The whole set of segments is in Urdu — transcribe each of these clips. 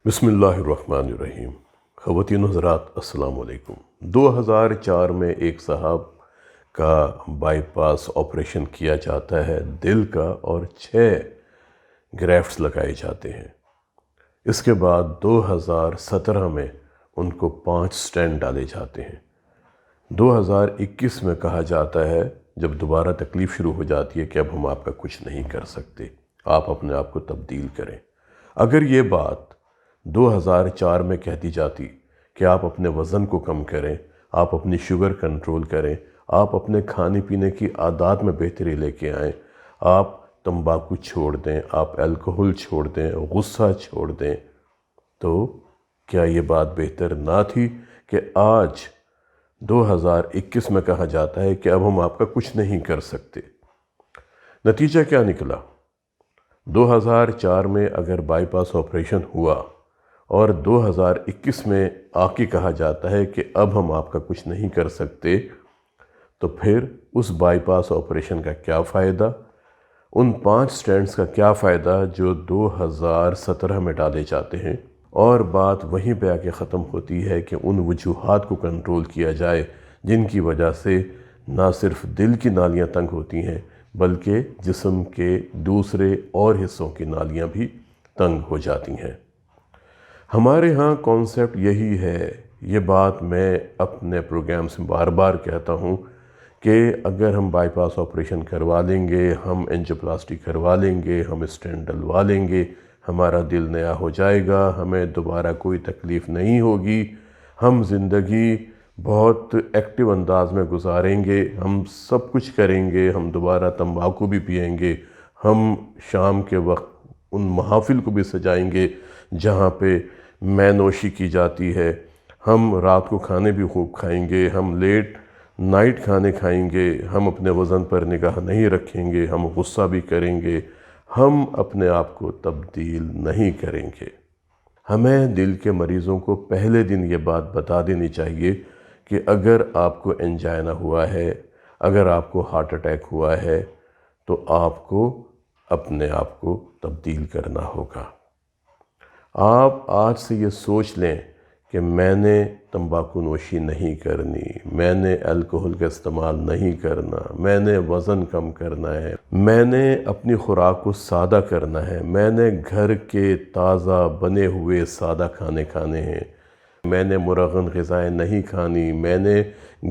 بسم اللہ الرحمن الرحیم۔ خواتین و حضرات السلام علیکم۔ 2004 میں ایک صاحب کا بائی پاس آپریشن کیا جاتا ہے دل کا، اور 6 گرافٹس لگائے جاتے ہیں۔ اس کے بعد 2017 میں ان کو 5 سٹینٹ ڈالے جاتے ہیں۔ 2021 میں کہا جاتا ہے، جب دوبارہ تکلیف شروع ہو جاتی ہے، کہ اب ہم آپ کا کچھ نہیں کر سکتے، آپ اپنے آپ کو تبدیل کریں۔ اگر یہ بات 2004 میں کہتی جاتی کہ آپ اپنے وزن کو کم کریں، آپ اپنی شوگر کنٹرول کریں، آپ اپنے کھانے پینے کی عادات میں بہتری لے کے آئیں، آپ تمباکو چھوڑ دیں، آپ الکحل چھوڑ دیں، غصہ چھوڑ دیں، تو کیا یہ بات بہتر نہ تھی کہ آج 2021 میں کہا جاتا ہے کہ اب ہم آپ کا کچھ نہیں کر سکتے؟ نتیجہ کیا نکلا؟ 2004 میں اگر بائی پاس آپریشن ہوا اور 2021 میں آ کے کہا جاتا ہے کہ اب ہم آپ کا کچھ نہیں کر سکتے، تو پھر اس بائی پاس آپریشن کا کیا فائدہ؟ ان 5 سٹینٹس کا کیا فائدہ جو 2017 میں ڈالے جاتے ہیں؟ اور بات وہیں پہ آ کے ختم ہوتی ہے کہ ان وجوہات کو کنٹرول کیا جائے جن کی وجہ سے نہ صرف دل کی نالیاں تنگ ہوتی ہیں بلکہ جسم کے دوسرے اور حصوں کی نالیاں بھی تنگ ہو جاتی ہیں۔ ہمارے ہاں کانسیپٹ یہی ہے، یہ بات میں اپنے پروگرام سے بار بار کہتا ہوں کہ اگر ہم بائی پاس آپریشن کروا لیں گے، ہم اینجیوپلاسٹی کروا لیں گے، ہم اسٹینٹ ڈلوا لیں گے، ہمارا دل نیا ہو جائے گا، ہمیں دوبارہ کوئی تکلیف نہیں ہوگی، ہم زندگی بہت ایکٹیو انداز میں گزاریں گے، ہم سب کچھ کریں گے، ہم دوبارہ تمباکو بھی پئیں گے، ہم شام کے وقت ان محافل کو بھی سجائیں گے جہاں پہ مے نوشی کی جاتی ہے، ہم رات کو کھانے بھی خوب کھائیں گے، ہم لیٹ نائٹ کھانے کھائیں گے، ہم اپنے وزن پر نگاہ نہیں رکھیں گے، ہم غصہ بھی کریں گے، ہم اپنے آپ کو تبدیل نہیں کریں گے۔ ہمیں دل کے مریضوں کو پہلے دن یہ بات بتا دینی چاہیے کہ اگر آپ کو انجائنا ہوا ہے، اگر آپ کو ہارٹ اٹیک ہوا ہے، تو آپ کو اپنے آپ کو تبدیل کرنا ہوگا۔ آپ آج سے یہ سوچ لیں کہ میں نے تمباکو نوشی نہیں کرنی، میں نے الکحل کا استعمال نہیں کرنا، میں نے وزن کم کرنا ہے، میں نے اپنی خوراک کو سادہ کرنا ہے، میں نے گھر کے تازہ بنے ہوئے سادہ کھانے کھانے ہیں، میں نے مرغن غذائیں نہیں کھانی، میں نے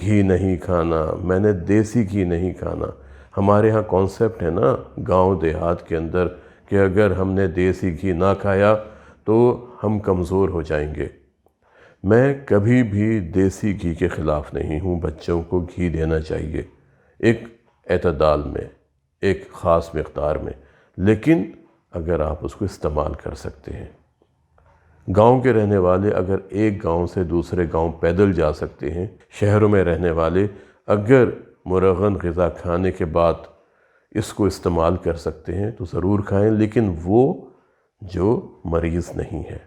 گھی نہیں کھانا، میں نے دیسی گھی نہیں کھانا۔ ہمارے ہاں کانسیپٹ ہے نا گاؤں دیہات کے اندر کہ اگر ہم نے دیسی گھی نہ کھایا تو ہم کمزور ہو جائیں گے۔ میں کبھی بھی دیسی گھی کے خلاف نہیں ہوں، بچوں کو گھی دینا چاہیے ایک اعتدال میں، ایک خاص مقدار میں، لیکن اگر آپ اس کو استعمال کر سکتے ہیں۔ گاؤں کے رہنے والے اگر ایک گاؤں سے دوسرے گاؤں پیدل جا سکتے ہیں، شہروں میں رہنے والے اگر مرغن غذا کھانے کے بعد اس کو استعمال کر سکتے ہیں تو ضرور کھائیں، لیکن وہ جو مریض نہیں ہے۔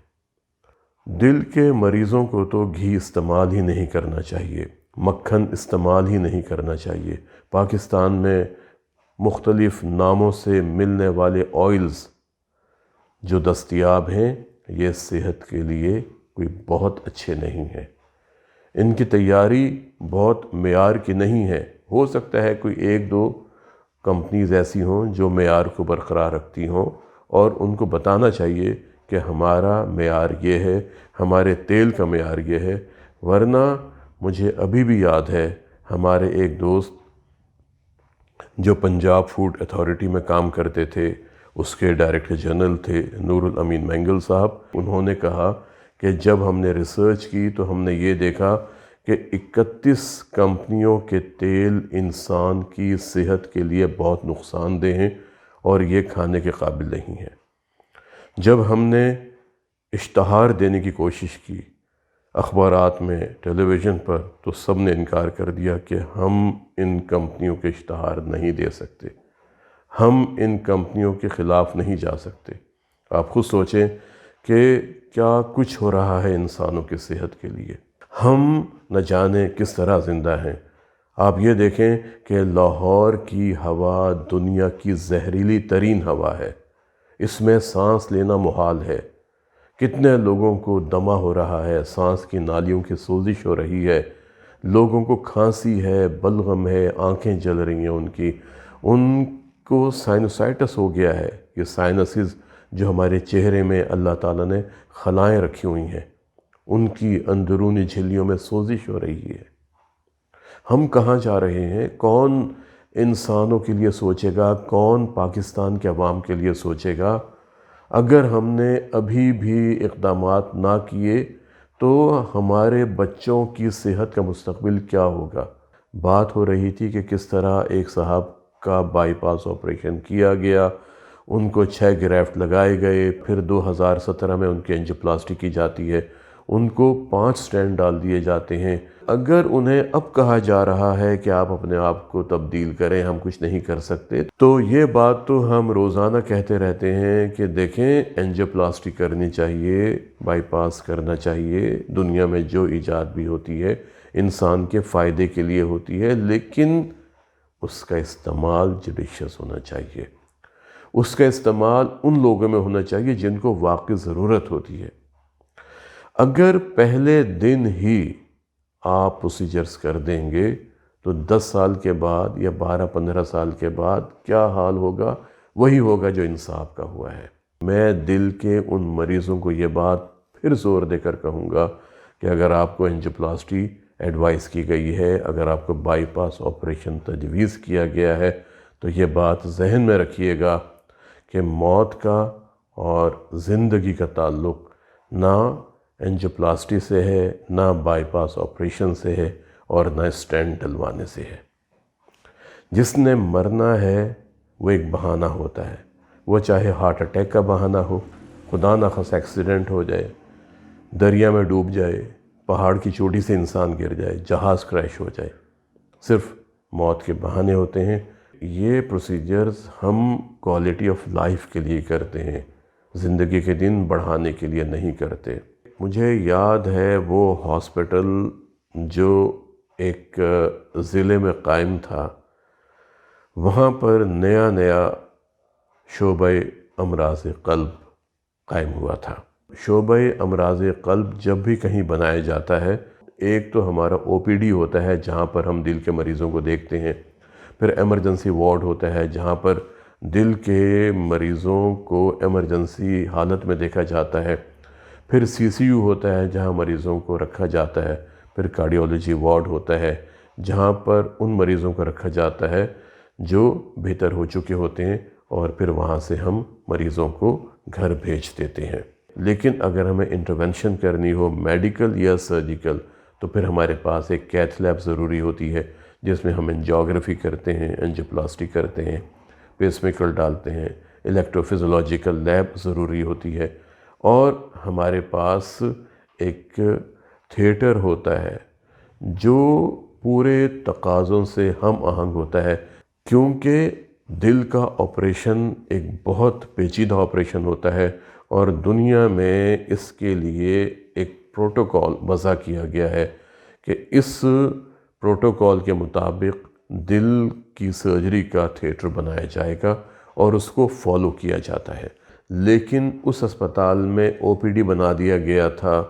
دل کے مریضوں کو تو گھی استعمال ہی نہیں کرنا چاہیے، مکھن استعمال ہی نہیں کرنا چاہیے۔ پاکستان میں مختلف ناموں سے ملنے والے آئلز جو دستیاب ہیں، یہ صحت کے لیے کوئی بہت اچھے نہیں ہیں۔ ان کی تیاری بہت معیار کی نہیں ہے۔ ہو سکتا ہے کوئی 1-2 کمپنیز ایسی ہوں جو معیار کو برقرار رکھتی ہوں، اور ان کو بتانا چاہیے کہ ہمارا معیار یہ ہے، ہمارے تیل کا معیار یہ ہے۔ ورنہ مجھے ابھی بھی یاد ہے، ہمارے ایک دوست جو پنجاب فوڈ اتھارٹی میں کام کرتے تھے، اس کے ڈائریکٹر جنرل تھے نور الامین مینگل صاحب، انہوں نے کہا کہ جب ہم نے ریسرچ کی تو ہم نے یہ دیکھا کہ 31 کمپنیوں کے تیل انسان کی صحت کے لیے بہت نقصان دہ ہیں اور یہ کھانے کے قابل نہیں ہے۔ جب ہم نے اشتہار دینے کی کوشش کی اخبارات میں، ٹیلی ویژن پر، تو سب نے انکار کر دیا کہ ہم ان کمپنیوں کے اشتہار نہیں دے سکتے، ہم ان کمپنیوں کے خلاف نہیں جا سکتے۔ آپ خود سوچیں کہ کیا کچھ ہو رہا ہے انسانوں کی صحت کے لیے، ہم نہ جانے کس طرح زندہ ہیں۔ آپ یہ دیکھیں کہ لاہور کی ہوا دنیا کی زہریلی ترین ہوا ہے، اس میں سانس لینا محال ہے۔ کتنے لوگوں کو دمہ ہو رہا ہے، سانس کی نالیوں کی سوزش ہو رہی ہے، لوگوں کو کھانسی ہے، بلغم ہے، آنکھیں جل رہی ہیں ان کو سائنوسائٹس ہو گیا ہے۔ یہ سائنسز جو ہمارے چہرے میں اللہ تعالیٰ نے خلائیں رکھی ہوئی ہیں، ان کی اندرونی جھلیوں میں سوزش ہو رہی ہے۔ ہم کہاں جا رہے ہیں؟ کون انسانوں کے لیے سوچے گا؟ کون پاکستان کے عوام کے لیے سوچے گا؟ اگر ہم نے ابھی بھی اقدامات نہ کیے تو ہمارے بچوں کی صحت کا مستقبل کیا ہوگا؟ بات ہو رہی تھی کہ کس طرح ایک صاحب کا بائی پاس آپریشن کیا گیا، ان کو 6 گرافٹ لگائے گئے، پھر 2017 میں ان کی اینجیوپلاسٹی کی جاتی ہے، ان کو 5 سٹینٹ ڈال دیے جاتے ہیں۔ اگر انہیں اب کہا جا رہا ہے کہ آپ اپنے آپ کو تبدیل کریں، ہم کچھ نہیں کر سکتے، تو یہ بات تو ہم روزانہ کہتے رہتے ہیں کہ دیکھیں اینجیوپلاسٹی کرنی چاہیے، بائی پاس کرنا چاہیے، دنیا میں جو ایجاد بھی ہوتی ہے انسان کے فائدے کے لیے ہوتی ہے، لیکن اس کا استعمال جوڈیشس ہونا چاہیے، اس کا استعمال ان لوگوں میں ہونا چاہیے جن کو واقعی ضرورت ہوتی ہے۔ اگر پہلے دن ہی آپ پروسیجرز کر دیں گے تو 10 سال کے بعد یا 12-15 سال کے بعد کیا حال ہوگا؟ وہی ہوگا جو انصاف کا ہوا ہے۔ میں دل کے ان مریضوں کو یہ بات پھر زور دے کر کہوں گا کہ اگر آپ کو اینجیوپلاسٹی ایڈوائز کی گئی ہے، اگر آپ کو بائی پاس آپریشن تجویز کیا گیا ہے، تو یہ بات ذہن میں رکھیے گا کہ موت کا اور زندگی کا تعلق نہ اینجیوپلاسٹی سے ہے، نہ بائی پاس آپریشن سے ہے، اور نہ اسٹینٹ ڈلوانے سے ہے۔ جس نے مرنا ہے وہ ایک بہانہ ہوتا ہے، وہ چاہے ہارٹ اٹیک کا بہانہ ہو، خدا نخواستہ ایکسیڈنٹ ہو جائے، دریا میں ڈوب جائے، پہاڑ کی چوٹی سے انسان گر جائے، جہاز کریش ہو جائے، صرف موت کے بہانے ہوتے ہیں۔ یہ پروسیجرز ہم کوالٹی آف لائف کے لیے کرتے ہیں، زندگی کے دن بڑھانے کے لیے نہیں کرتے۔ مجھے یاد ہے وہ ہاسپٹل جو ایک ضلع میں قائم تھا، وہاں پر نیا شعبہ امراض قلب قائم ہوا تھا۔ شعبہ امراض قلب جب بھی کہیں بنایا جاتا ہے، ایک تو ہمارا او پی ڈی ہوتا ہے جہاں پر ہم دل کے مریضوں کو دیکھتے ہیں، پھر ایمرجنسی وارڈ ہوتا ہے جہاں پر دل کے مریضوں کو ایمرجنسی حالت میں دیکھا جاتا ہے، پھر سی سی یو ہوتا ہے جہاں مریضوں کو رکھا جاتا ہے، پھر کارڈیولوجی وارڈ ہوتا ہے جہاں پر ان مریضوں کو رکھا جاتا ہے جو بہتر ہو چکے ہوتے ہیں، اور پھر وہاں سے ہم مریضوں کو گھر بھیج دیتے ہیں۔ لیکن اگر ہمیں انٹرونشن کرنی ہو میڈیکل یا سرجیکل، تو پھر ہمارے پاس ایک کیتھ لیب ضروری ہوتی ہے جس میں ہم انجیوگرافی کرتے ہیں، اینجیوپلاسٹی کرتے ہیں، پیس میکر ڈالتے ہیں، الیکٹرو فزیولوجیکل لیب ضروری ہوتی ہے، اور ہمارے پاس ایک تھیٹر ہوتا ہے جو پورے تقاضوں سے ہم آہنگ ہوتا ہے، کیونکہ دل کا آپریشن ایک بہت پیچیدہ آپریشن ہوتا ہے، اور دنیا میں اس کے لیے ایک پروٹوکول وضع کیا گیا ہے کہ اس پروٹوکول کے مطابق دل کی سرجری کا تھیٹر بنایا جائے گا اور اس کو فالو کیا جاتا ہے۔ لیکن اس اسپتال میں او پی ڈی بنا دیا گیا تھا،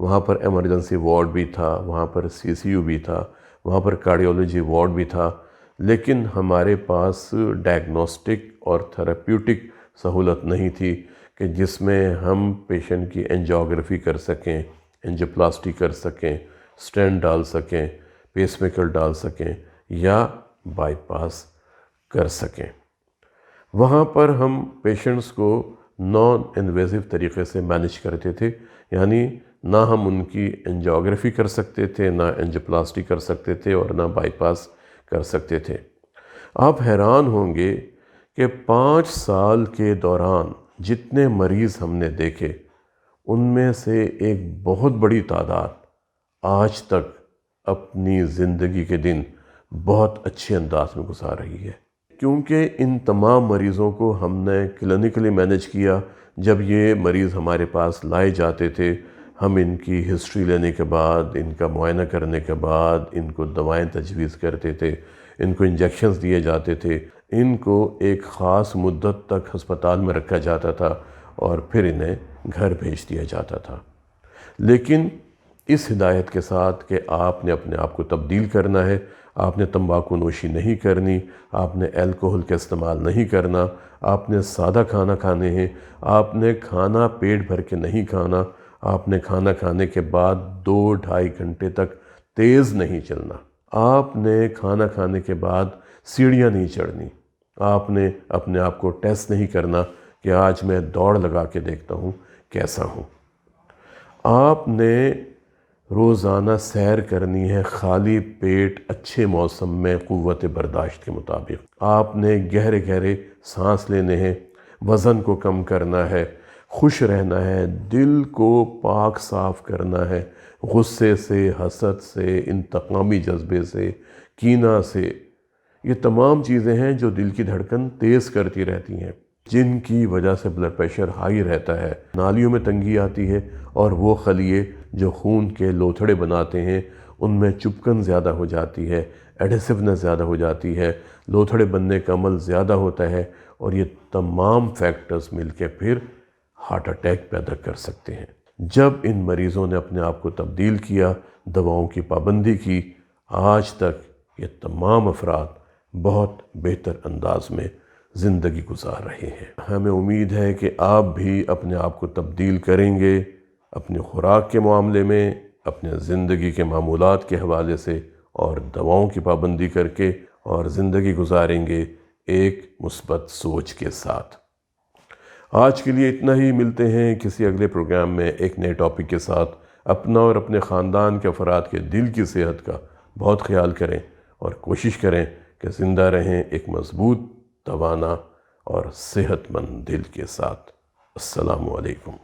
وہاں پر ایمرجنسی وارڈ بھی تھا، وہاں پر سی سی یو بھی تھا، وہاں پر کارڈیولوجی وارڈ بھی تھا، لیکن ہمارے پاس ڈائگنوسٹک اور تھراپیوٹک سہولت نہیں تھی کہ جس میں ہم پیشنٹ کی اینجیوگرافی کر سکیں، اینجیوپلاسٹی کر سکیں، اسٹینٹ ڈال سکیں، پیس میکر ڈال سکیں یا بائی پاس کر سکیں۔ وہاں پر ہم پیشنٹس کو نان انویزیو طریقے سے مینیج کرتے تھے، یعنی نہ ہم ان کی اینجیوگرافی کر سکتے تھے، نہ اینجیوپلاسٹی کر سکتے تھے، اور نہ بائی پاس کر سکتے تھے۔ آپ حیران ہوں گے کہ 5 سال کے دوران جتنے مریض ہم نے دیکھے، ان میں سے ایک بہت بڑی تعداد آج تک اپنی زندگی کے دن بہت اچھے انداز میں گزار رہی ہے، کیونکہ ان تمام مریضوں کو ہم نے کلینکلی مینیج کیا۔ جب یہ مریض ہمارے پاس لائے جاتے تھے، ہم ان کی ہسٹری لینے کے بعد، ان کا معائنہ کرنے کے بعد ان کو دوائیں تجویز کرتے تھے، ان کو انجیکشنز دیے جاتے تھے، ان کو ایک خاص مدت تک ہسپتال میں رکھا جاتا تھا، اور پھر انہیں گھر بھیج دیا جاتا تھا۔ لیکن اس ہدایت کے ساتھ کہ آپ نے اپنے آپ کو تبدیل کرنا ہے، آپ نے تمباکو نوشی نہیں کرنی، آپ نے الکوہل کا استعمال نہیں کرنا، آپ نے سادہ کھانا کھانے ہیں، آپ نے کھانا پیٹ بھر کے نہیں کھانا، آپ نے کھانا کھانے کے بعد 2-2.5 گھنٹے تک تیز نہیں چلنا، آپ نے کھانا کھانے کے بعد سیڑھیاں نہیں چڑھنی، آپ نے اپنے آپ کو ٹیسٹ نہیں کرنا کہ آج میں دوڑ لگا کے دیکھتا ہوں کیسا ہوں، آپ نے روزانہ سیر کرنی ہے خالی پیٹ اچھے موسم میں قوت برداشت کے مطابق، آپ نے گہرے گہرے سانس لینے ہیں، وزن کو کم کرنا ہے، خوش رہنا ہے، دل کو پاک صاف کرنا ہے، غصے سے، حسد سے، انتقامی جذبے سے، کینہ سے۔ یہ تمام چیزیں ہیں جو دل کی دھڑکن تیز کرتی رہتی ہیں، جن کی وجہ سے بلڈ پریشر ہائی رہتا ہے، نالیوں میں تنگی آتی ہے، اور وہ خلیے جو خون کے لوتھڑے بناتے ہیں ان میں چپکن زیادہ ہو جاتی ہے، ایڈھیسونیس زیادہ ہو جاتی ہے، لوتھڑے بننے کا عمل زیادہ ہوتا ہے، اور یہ تمام فیکٹرز مل کے پھر ہارٹ اٹیک پیدا کر سکتے ہیں۔ جب ان مریضوں نے اپنے آپ کو تبدیل کیا، دواؤں کی پابندی کی، آج تک یہ تمام افراد بہت بہتر انداز میں زندگی گزار رہے ہیں۔ ہمیں امید ہے کہ آپ بھی اپنے آپ کو تبدیل کریں گے، اپنی خوراک کے معاملے میں، اپنے زندگی کے معمولات کے حوالے سے، اور دواؤں کی پابندی کر کے، اور زندگی گزاریں گے ایک مثبت سوچ کے ساتھ۔ آج کے لیے اتنا ہی، ملتے ہیں کسی اگلے پروگرام میں ایک نئے ٹاپک کے ساتھ۔ اپنا اور اپنے خاندان کے افراد کے دل کی صحت کا بہت خیال کریں، اور کوشش کریں کہ زندہ رہیں ایک مضبوط، توانا اور صحت مند دل کے ساتھ۔ السلام علیکم۔